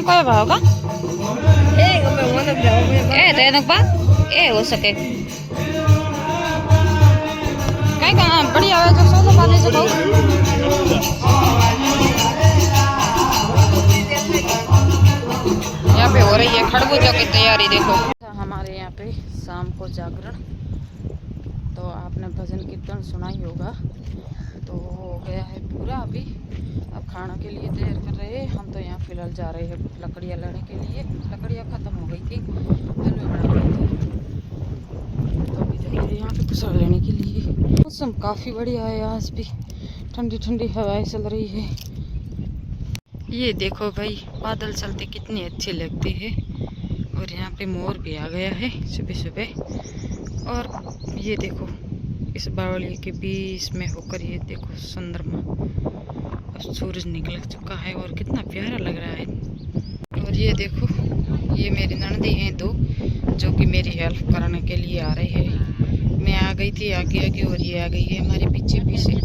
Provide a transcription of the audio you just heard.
કયો ભાવ કા તેનક બા हो सके कहीं का बढ़िया है जो सोलो पाने जो बहुत यहाँ पे हो रही है खरबूजों की तैयारी देखो। हमारे यहाँ पे शाम को जागरण, तो आपने भजन कीर्तन सुना ही होगा, तो हो गया है पूरा। अभी अब खाना के लिए तैयार कर रहे हैं। हम तो यहाँ फिलहाल जा रहे हैं लकड़ियाँ लेने के लिए। लकड़ियाँ ख़त्म हो गई थी, हलवे बना रहे थे, तो अभी जा रहे हैं यहाँ पे प्रसाद लेने के लिए। मौसम काफ़ी बढ़िया है, आज भी ठंडी ठंडी हवाएं चल रही है। ये देखो भाई, बादल चलते कितनी अच्छी लगती है। और यहाँ पे मोर भी आ गया है सुबह सुबह। और ये देखो, इस बावली के बीच में होकर ये देखो चंद्रमा, अब सूरज निकल चुका है और कितना प्यारा लग रहा है। और ये देखो, ये मेरी ननदी हैं दो, जो कि मेरी हेल्प कराने के लिए आ रही है। मैं आ गई थी आगे आगे और ये आ गई है हमारे पीछे पीछे।